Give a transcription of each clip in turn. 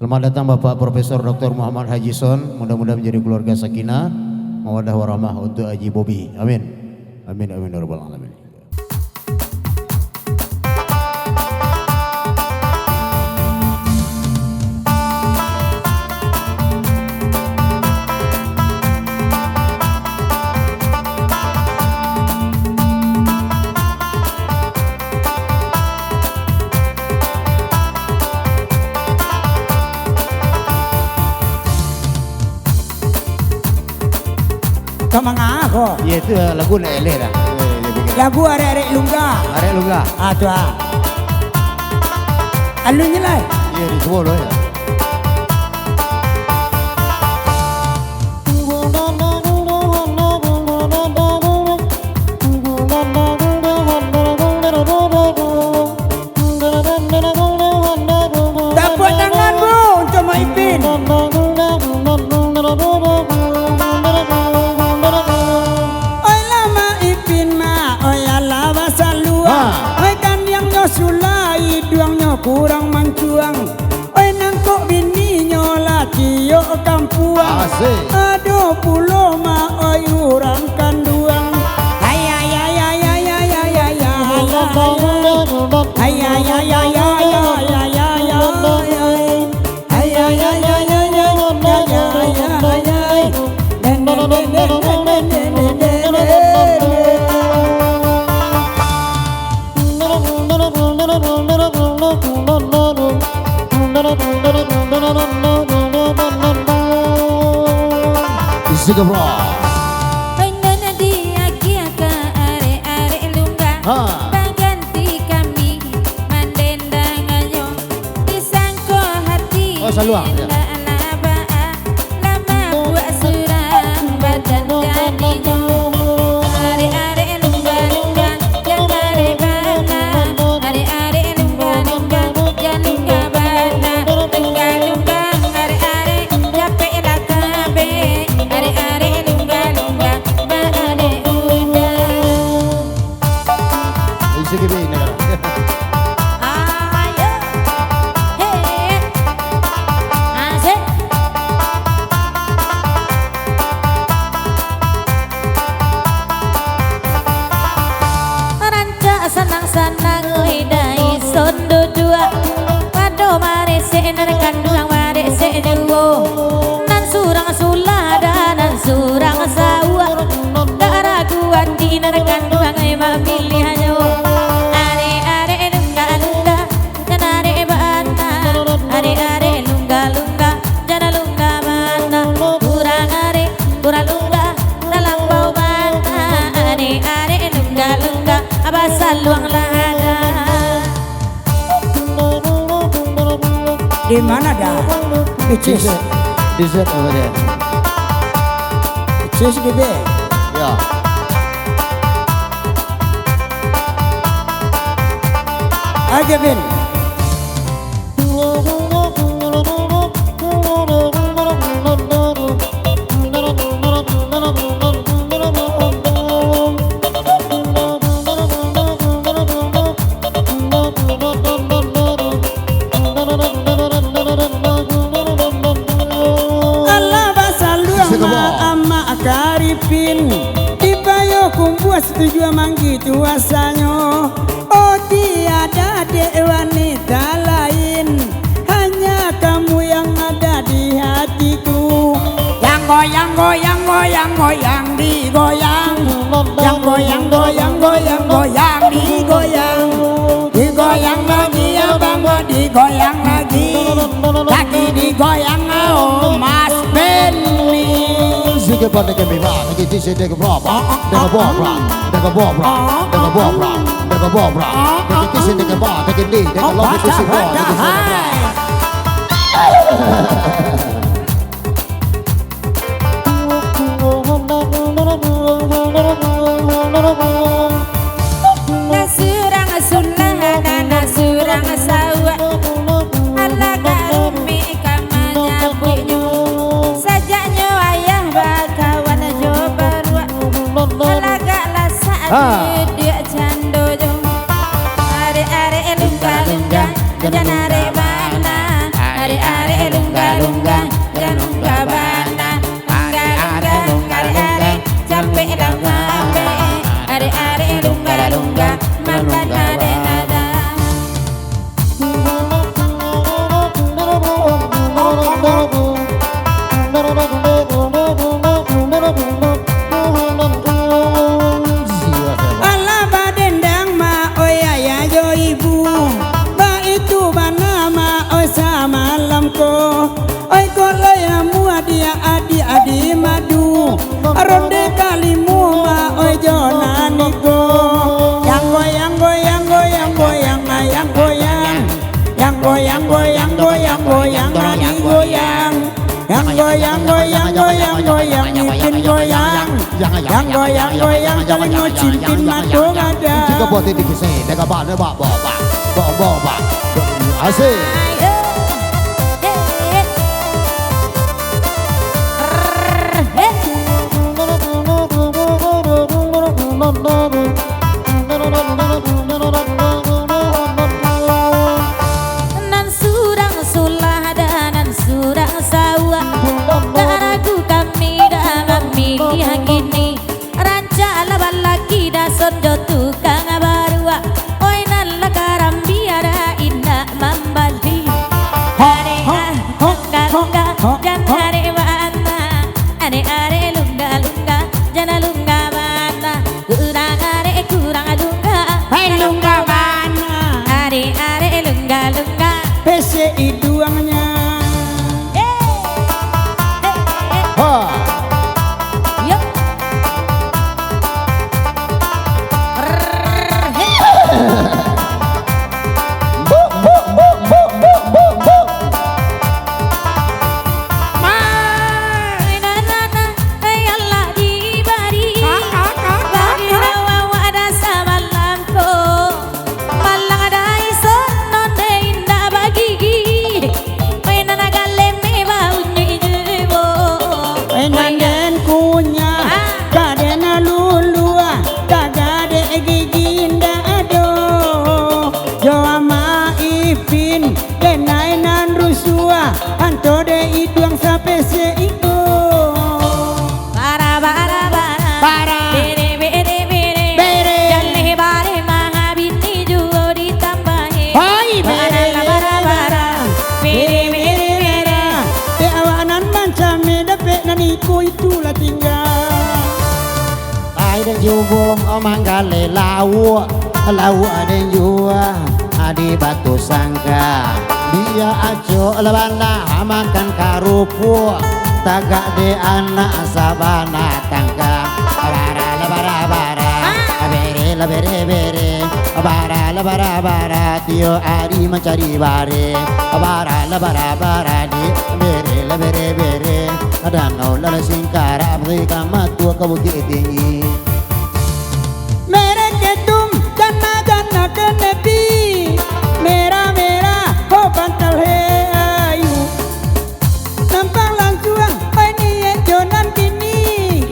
Selamat datang Bapak Profesor Dr. Muhammad Haji Son. Mudah-mudahan menjadi keluarga sakinah, mawaddah warahmah untuk Haji Bobi. Amin. Amin amin ya rabbal alamin. Kamang ako. Ya itu lagu nak eleh dah. Lagu arek-arek lungga. Arek lu gak? Tu Alunya lah. Ya di semua loh ya. Tepuk tangan bu untuk Maipin. Sulai duangnya kurang mancuang. Oi nangkok bininya laki yo kampuang. Aduh pulo ma oi urang kanduang. Hai hai hai hai hai hai hai hai hai hai hai hai hai Sigabra. Nana dia kia ke are-are lungga. Pengganti kami mendendang ayo. Disangko hati. Oh saluang. Lama buat surang badan jadinya. Are-are lungga-lungga yang are bana. Are-are lungga-lungga yang lungga bana. Lungga-lungga are-are capek lah kabeh. Are-are lungga-lungga baane udah. Sige be negara. Ayo. Hei. Asik. Rancak senang-senang hidai sondo dua. Pado mare senerkan duang mare seduo. Nan surang sulada nan surang sawa. Tak raguan dinerkan duang emang pilihannya. Are-are lungga-lungga dan are bana. Are-are lungga-lungga dan lungga bana. Kurang lungga dalam bau bana. Are-are lungga-lungga abasal luang lada. Di mana dah? Icis. Dessert over there. Icis di be. Ya. Aja bin. Allah basal luang ma ama karipin. Dibayo kumbuas tujuan manggi tuasanyo. Oh tiada dek wanita lain, hanya kamu yang ada di hatiku. Yang goyang goyang goyang goyang digoyang. Yang goyang goyang goyang goyang digoyang. Digoyang lagi abang, digoyang lagi. Lagi digoyang oh Mas Benny. Sige pa nake mi ba, nake ti se nake bra ba, nake bra bra, nake bra bra, nake bra bra, nake bra bra, nake ti se nake ba, nake ni, nake lo ti se bra, nake se bra. Nasurang sulana nasurang sawa. Allah karumi kamanya punya. Sajaknya ayah bakawan jo barua. Allah gaklah saat dia cando jo. Are-are lungga-lungga dan are bana. ronde kalimu ma oi jonani go yang goyang goyang goyang goyang yang goyang yang goyang goyang goyang goyang lagi goyang yang goyang goyang goyang goyang bikin goyang yang goyang goyang jangan nyucitin matu ada jika buat ini kisah dengan mana bawa asik. Nan surang sulah dan surang sawah daraku kami dalam milih gini ranca lawan lagi dah sondo tukang barua oi nan lakaram biara indah membali hari lungga jan hari mana are lungga lungga jana lungga mana kurang lungga hai lungga mana are lungga lungga PCI duangnya Ha. yuk Nanden kunya kadena lulua kagade giginda ado joama ipin kenainan rusua antode iduang sape seiko bara bere jalne bare mahabini juo ditambahe Hai bere te awanan mancame dapet naniku itulah tinggal Ai dan jubung omanggale lawu dan jua adi batu sangka dia aco lebana makan karupu tagak de anak sabana tangka bara bere bara tio ari mencari bare bara di bere danau lala singkara mereka matua ke bukit tinggi Mereketum jana kenepi merah oh bantal he ayu nampang langsuang ini jonan kini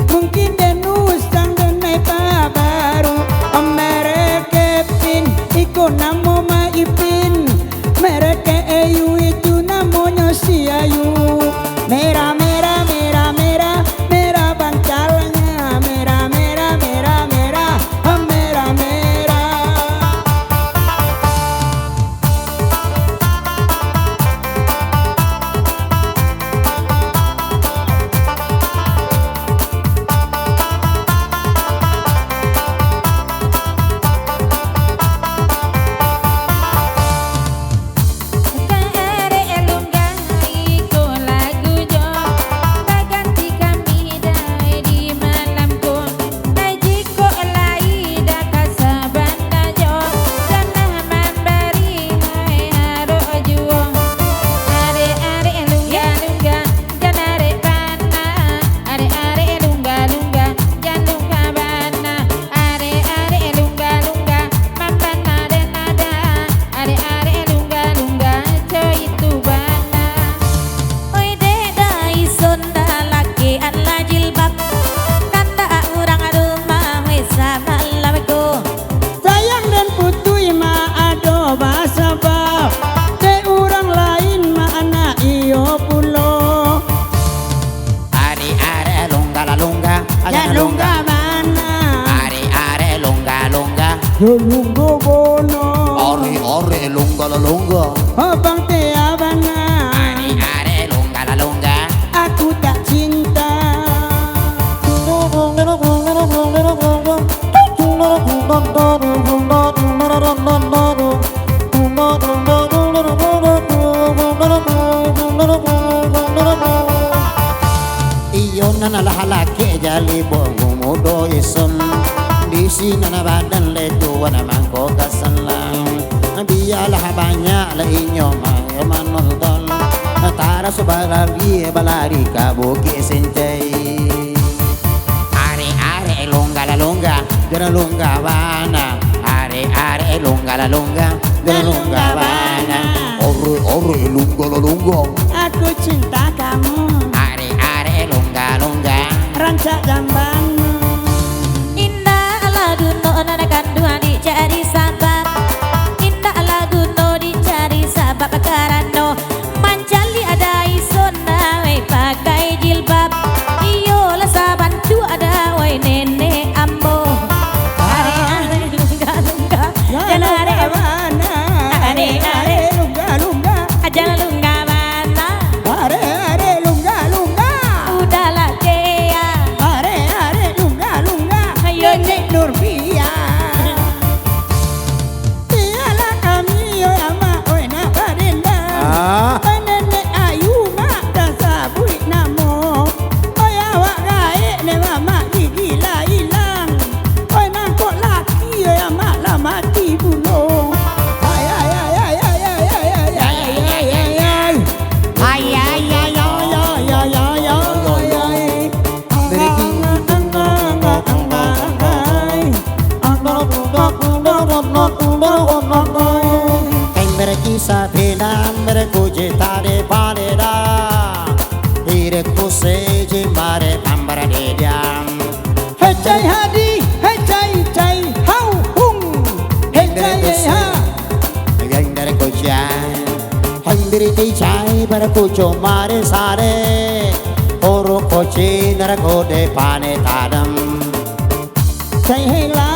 mungkin denusang denai baru merekepin iko namo maipin mereke ayu itu namanya si ayu merah bantalnya merah Lunggo bono Ore lungga la lungga Abang te abana Are lungga la lungga Aku tak cinta Iyo na nalahalaki kali bongo mudo isem di sini na badan letu wana mangko kasalang biyalah banyak la inyo mae manonton tara subarari balari ka buki sentai are longa la longa dera longa bana are longa la longa dera longa bana are longa la longa Aku cinta kamu are longa longa rancak jambanmu Indah lagu no nanakan dua dicari sabab Indah lagu no dicari sabab karena Mancali ada isona we pakai jilbab Iyo lah saban tu ada we nenek ambo Are lunga lunga Jana are mana are lunga lunga Jana lunga mana are lunga lunga Udahlah kea are lunga lunga Ayo, Nenek Nurbia Tialah kami oi ama oi nak barinda Oi nenek ayu mak dan sabui namo Oi awak gaek ne mama gigi lah hilang Oi mangkok laki oi ama lah mati bunuh Ay ay ay ay ay ay ay ay ay ay ay ay ay Ay ay ay Kain berkisah film berkuji tade paleda Hidupku seje mare pambara dediam Hei cai hadi, hei cai hau hung Hei cai ha Yang dari kujan Yang dari ticai berkujo mare sare Oro koci naraku depane tadam Cai hei la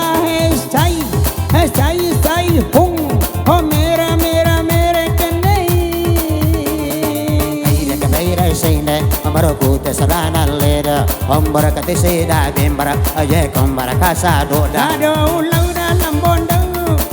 hei cai hung Oh mera mera mera kenai Aire ke beira sine Amaroku tesarana leda Ombara kate seda bimbara Aye kombara kasa doda Dado ulau dalam bondau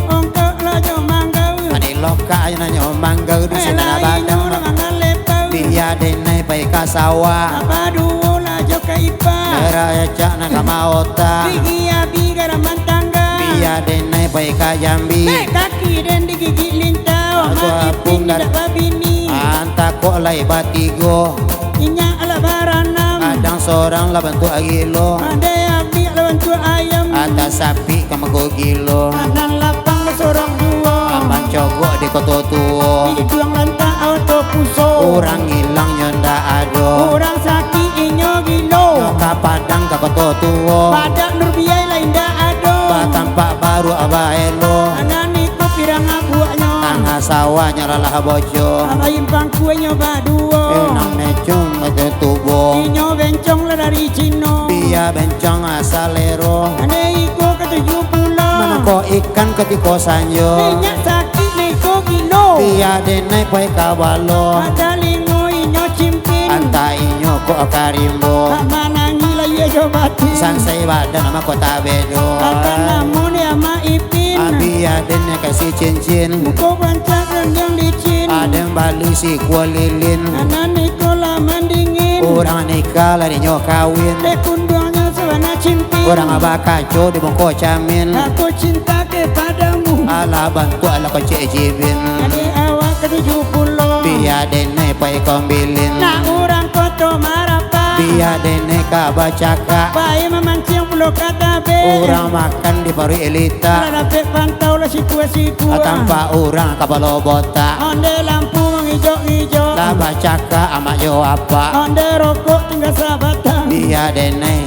Ongkok lojo manggau Ani loka ayana nyomangga di sini Elai badang nyora mangalepau Biya denai pai kasawa Abadu lajo kaipa Nera ecak na kamaota Gigi abi garaman tangga Biya denai pai kajambi Kaki dan digigit lintau Aku Mati apung pin dan- tidak babini Anta kok lai batigo Inya ala baranam Kadang seorang lah bentuk agilo Ada yang biak lawan tua ayam Atas sapi kamago gilo Kanan lapang ke sorong dua Aman cogok di koto tuo Di duang lantang auto puso Orang hilang nyonda ado Orang sakit inyo gilo Nyoka padang ke koto tuo Padak nurbiai lain dah ado Batampak baru abaelo Anak niko pirang abuaknya Tangga sawah nyalalah bojo Abayim pangkuenya baduo Enang mecung ke tubuh Inyo bencong lah dari Cino Biya bencong asalero Ane iko ke 70 Mana ko ikan ketiko sanjo Minyak sakit niko gilo Biya denai pai kawalo Ada lingo inyo cimpin Anta inyo ko akarimbo Manangi lah ye jo batin Sangsai badan nama kota bedo Akan namun ya ma ipin Biya denai kasih cincin Kau bancak rendang licin Ada bali si kualilin Anak niko lah mandingin Orang nikah lari nyo kawin Dekundangnya sewana cimpin Orang abakaco di bongko camin Aku cinta kepadamu Ala bantu ala ko jibin Adik awak ke 70 Biya denai pai kombilin Nak orang koto marapa Biya denai ka bacaka Pai memancing pulau kata be Orang makan di paru elita Kalau dapat pantau lah sikua-sikua Tanpa orang kapalo botak Onde lampu menghijau-hijau La bacaka amak yo apa Onde rokok tinggal sahabatan Biya denai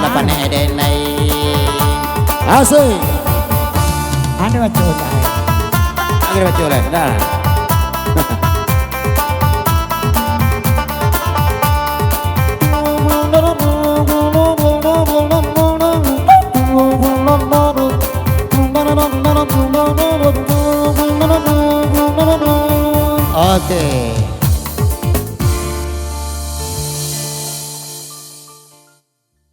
Lapane denai Asik Ada baca utai Akhirnya baca oleh Dah Oke